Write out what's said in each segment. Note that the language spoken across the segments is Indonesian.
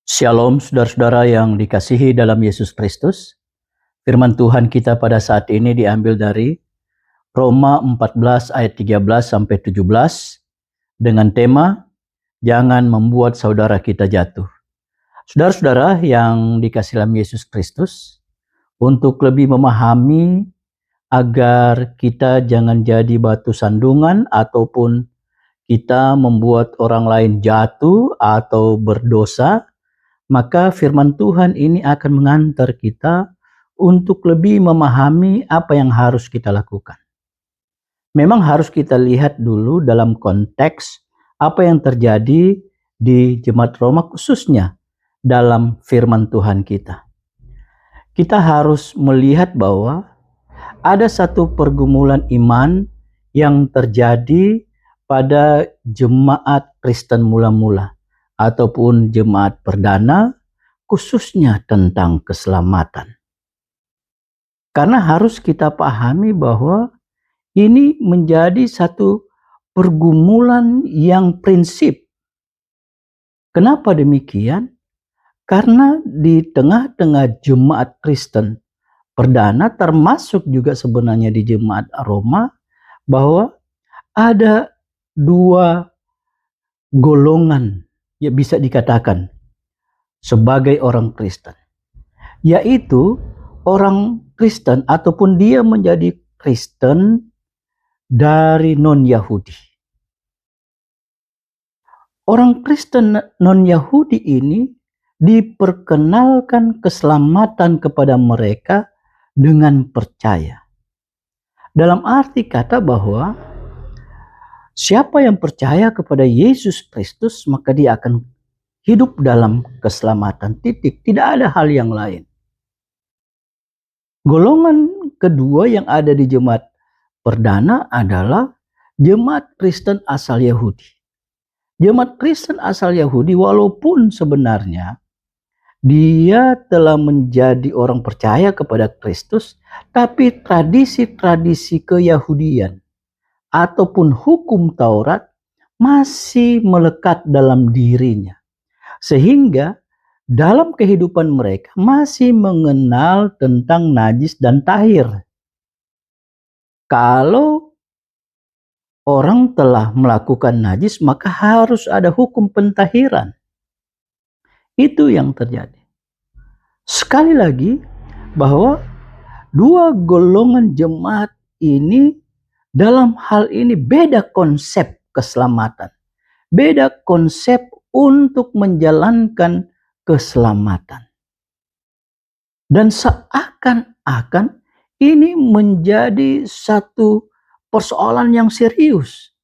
Shalom saudara-saudara yang dikasihi dalam Yesus Kristus. Firman Tuhan kita pada saat ini diambil dari Roma 14 ayat 13 sampai 17 dengan tema jangan membuat saudara kita jatuh. Saudara-saudara yang dikasihi dalam Yesus Kristus, untuk lebih memahami agar kita jangan jadi batu sandungan ataupun kita membuat orang lain jatuh atau berdosa, maka firman Tuhan ini akan mengantar kita untuk lebih memahami apa yang harus kita lakukan. Memang harus kita lihat dulu dalam konteks apa yang terjadi di jemaat Roma, khususnya dalam firman Tuhan kita. Kita harus melihat bahwa ada satu pergumulan iman yang terjadi pada jemaat Kristen mula-mula ataupun jemaat perdana, khususnya tentang keselamatan. Karena harus kita pahami bahwa ini menjadi satu pergumulan yang prinsip. Kenapa demikian? Karena di tengah-tengah jemaat Kristen perdana, termasuk juga sebenarnya di jemaat Roma, bahwa ada dua golongan, ya bisa dikatakan sebagai orang Kristen, yaitu orang Kristen ataupun dia menjadi Kristen dari non-Yahudi. Orang Kristen non-Yahudi ini diperkenalkan keselamatan kepada mereka dengan percaya. Dalam arti kata bahwa siapa yang percaya kepada Yesus Kristus, maka dia akan hidup dalam keselamatan, titik. Tidak ada hal yang lain. Golongan kedua yang ada di jemaat perdana adalah jemaat Kristen asal Yahudi. Jemaat Kristen asal Yahudi walaupun sebenarnya dia telah menjadi orang percaya kepada Kristus, tapi tradisi-tradisi keyahudian ataupun hukum Taurat masih melekat dalam dirinya. Sehingga dalam kehidupan mereka masih mengenal tentang najis dan tahir. Kalau orang telah melakukan najis, maka harus ada hukum pentahiran. Itu yang terjadi. Sekali lagi bahwa dua golongan jemaat ini dalam hal ini beda konsep keselamatan. Beda konsep untuk menjalankan keselamatan. Dan seakan-akan ini menjadi satu persoalan yang serius.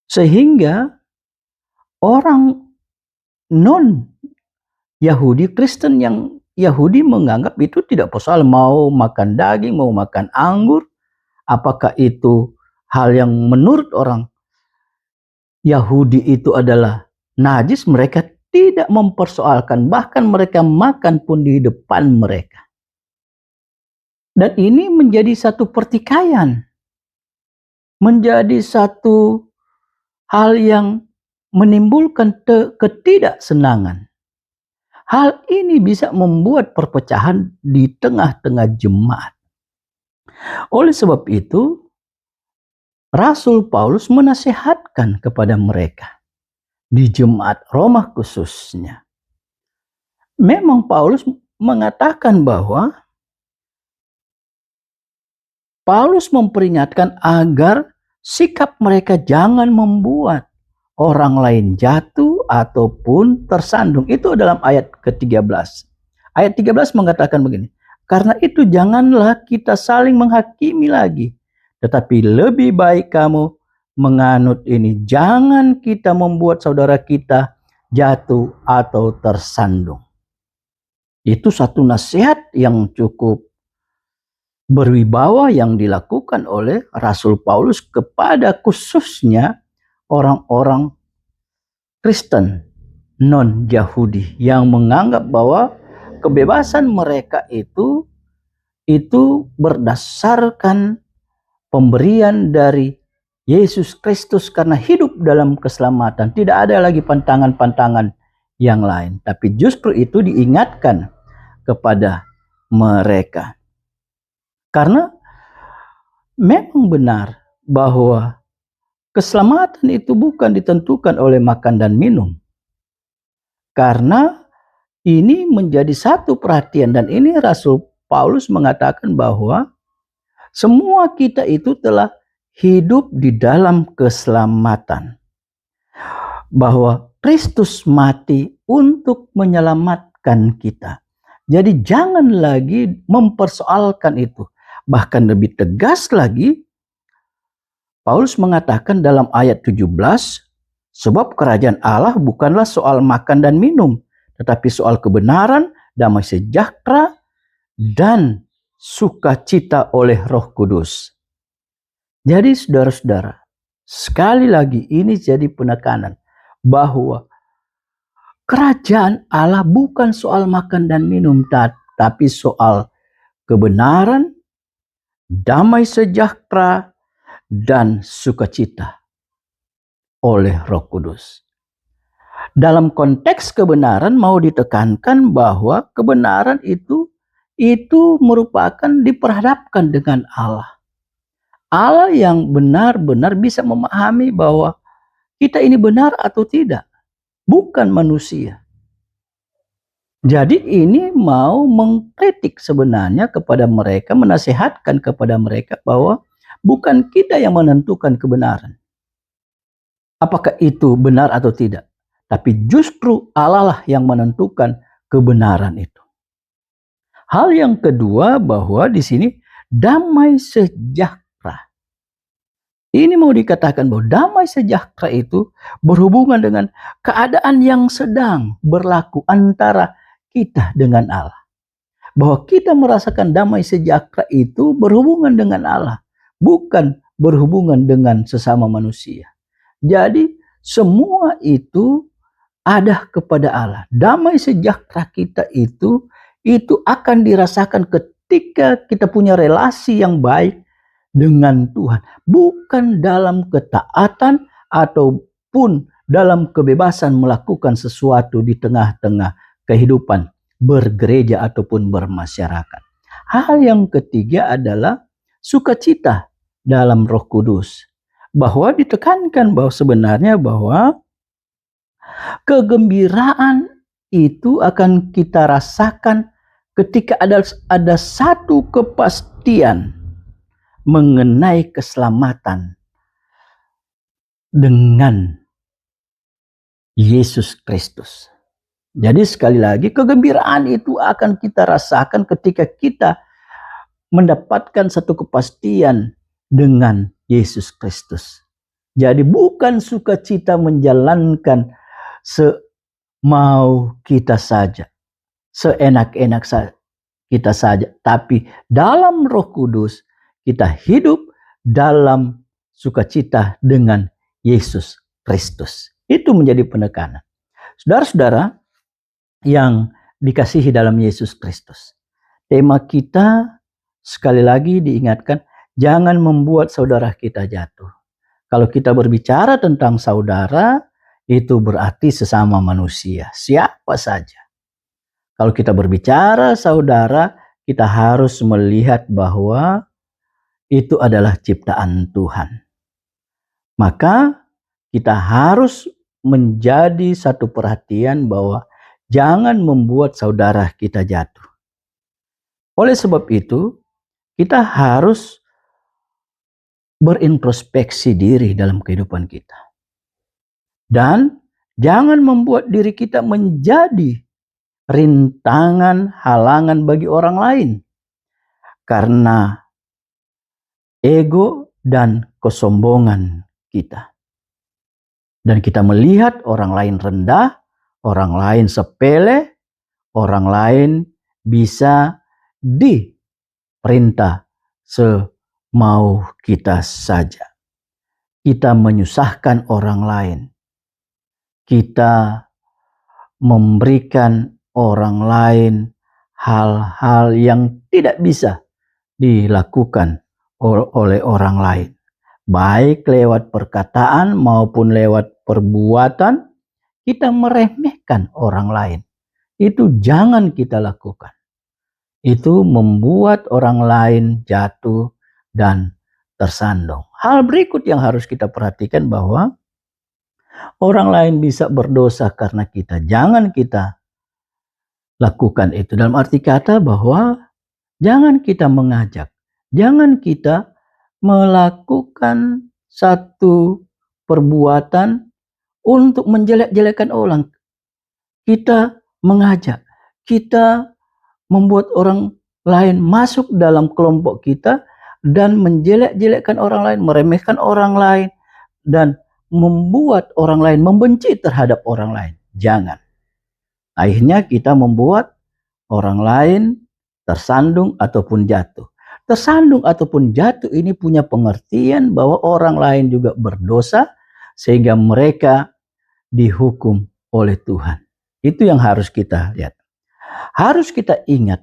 Sehingga orang non-Yahudi, Kristen yang Yahudi menganggap itu tidak persoalan, mau makan daging, mau makan anggur. Apakah itu hal yang menurut orang Yahudi itu adalah najis? Mereka tidak mempersoalkan, bahkan mereka makan pun di depan mereka. Dan ini menjadi satu pertikaian, menjadi satu hal yang menimbulkan ketidaksenangan. Hal ini bisa membuat perpecahan di tengah-tengah jemaat. Oleh sebab itu, Rasul Paulus menasihatkan kepada mereka di jemaat Roma khususnya. Memang Paulus mengatakan bahwa Paulus memperingatkan agar sikap mereka jangan membuat orang lain jatuh ataupun tersandung. Itu dalam ayat ke-13. Ayat 13 mengatakan begini, karena itu janganlah kita saling menghakimi lagi, tetapi lebih baik kamu menganut ini. Jangan kita membuat saudara kita jatuh atau tersandung. Itu satu nasihat yang cukup berwibawa yang dilakukan oleh Rasul Paulus kepada khususnya orang-orang Kristen non-Yahudi yang menganggap bahwa kebebasan mereka itu itu berdasarkan pemberian dari Yesus Kristus karena hidup dalam keselamatan. Tidak ada lagi pantangan-pantangan yang lain. Tapi justru itu diingatkan kepada mereka. Karena memang benar bahwa keselamatan itu bukan ditentukan oleh makan dan minum. Karena ini menjadi satu perhatian, dan ini Rasul Paulus mengatakan bahwa semua kita itu telah hidup di dalam keselamatan. Bahwa Kristus mati untuk menyelamatkan kita. Jadi jangan lagi mempersoalkan itu. Bahkan lebih tegas lagi, Paulus mengatakan dalam ayat 17, sebab kerajaan Allah bukanlah soal makan dan minum, tetapi soal kebenaran, damai sejahtera, dan sukacita oleh Roh Kudus. Jadi saudara-saudara, sekali lagi ini jadi penekanan bahwa kerajaan Allah bukan soal makan dan minum, tapi soal kebenaran, damai sejahtera, dan sukacita oleh Roh Kudus. Dalam konteks kebenaran mau ditekankan bahwa kebenaran itu merupakan diperhadapkan dengan Allah. Allah yang benar-benar bisa memahami bahwa kita ini benar atau tidak, bukan manusia. Jadi ini mau mengkritik sebenarnya kepada mereka, menasihatkan kepada mereka bahwa bukan kita yang menentukan kebenaran. Apakah itu benar atau tidak? Tapi justru Allah lah yang menentukan kebenaran itu. Hal yang kedua bahwa di sini damai sejahtera. Ini mau dikatakan bahwa damai sejahtera itu berhubungan dengan keadaan yang sedang berlaku antara kita dengan Allah. Bahwa kita merasakan damai sejahtera itu berhubungan dengan Allah, bukan berhubungan dengan sesama manusia. Jadi semua itu ada kepada Allah. Damai sejahtera kita itu akan dirasakan ketika kita punya relasi yang baik dengan Tuhan, bukan dalam ketaatan ataupun dalam kebebasan melakukan sesuatu di tengah-tengah kehidupan bergereja ataupun bermasyarakat. Hal yang ketiga adalah sukacita dalam Roh Kudus, bahwa ditekankan bahwa sebenarnya bahwa kegembiraan itu akan kita rasakan ketika ada satu kepastian mengenai keselamatan dengan Yesus Kristus. Jadi sekali lagi, kegembiraan itu akan kita rasakan ketika kita mendapatkan satu kepastian dengan Yesus Kristus. Jadi bukan sukacita menjalankan semau kita saja, seenak-enak kita saja, tapi dalam Roh Kudus kita hidup dalam sukacita dengan Yesus Kristus. Itu menjadi penekanan. Saudara-saudara yang dikasihi dalam Yesus Kristus. Tema kita sekali lagi diingatkan, jangan membuat saudara kita jatuh. Kalau kita berbicara tentang saudara, itu berarti sesama manusia, siapa saja. Kalau kita berbicara saudara, kita harus melihat bahwa itu adalah ciptaan Tuhan. Maka kita harus menjadi satu perhatian bahwa jangan membuat saudara kita jatuh. Oleh sebab itu, kita harus berintrospeksi diri dalam kehidupan kita. Dan jangan membuat diri kita menjadi rintangan, halangan bagi orang lain. Karena ego dan kesombongan kita. Dan kita melihat orang lain rendah, orang lain sepele, orang lain bisa diperintah semau kita saja. Kita menyusahkan orang lain. Kita memberikan orang lain hal-hal yang tidak bisa dilakukan oleh orang lain, baik lewat perkataan maupun lewat perbuatan, kita meremehkan orang lain. Itu jangan kita lakukan. Itu membuat orang lain jatuh dan tersandung. Hal berikut yang harus kita perhatikan bahwa orang lain bisa berdosa karena kita. Jangan kita lakukan itu. Dalam arti kata bahwa jangan kita mengajak, jangan kita melakukan satu perbuatan untuk menjelek-jelekan orang. Kita mengajak, kita membuat orang lain masuk dalam kelompok kita dan menjelek-jelekkan orang lain, meremehkan orang lain, dan membuat orang lain membenci terhadap orang lain. Jangan. Akhirnya kita membuat orang lain tersandung ataupun jatuh. Tersandung ataupun jatuh ini punya pengertian bahwa orang lain juga berdosa sehingga mereka dihukum oleh Tuhan. Itu yang harus kita lihat. Harus kita ingat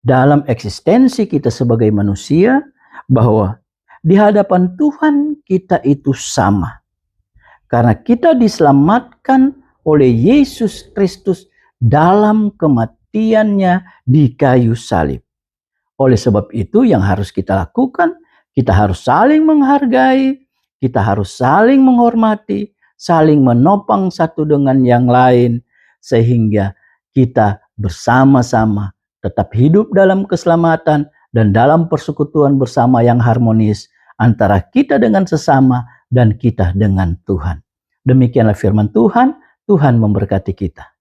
dalam eksistensi kita sebagai manusia bahwa di hadapan Tuhan kita itu sama. Karena kita diselamatkan oleh Yesus Kristus dalam kematiannya di kayu salib. Oleh sebab itu yang harus kita lakukan, kita harus saling menghargai, kita harus saling menghormati, saling menopang satu dengan yang lain, sehingga kita bersama-sama tetap hidup dalam keselamatan dan dalam persekutuan bersama yang harmonis antara kita dengan sesama dan kita dengan Tuhan. Demikianlah firman Tuhan, Tuhan memberkati kita.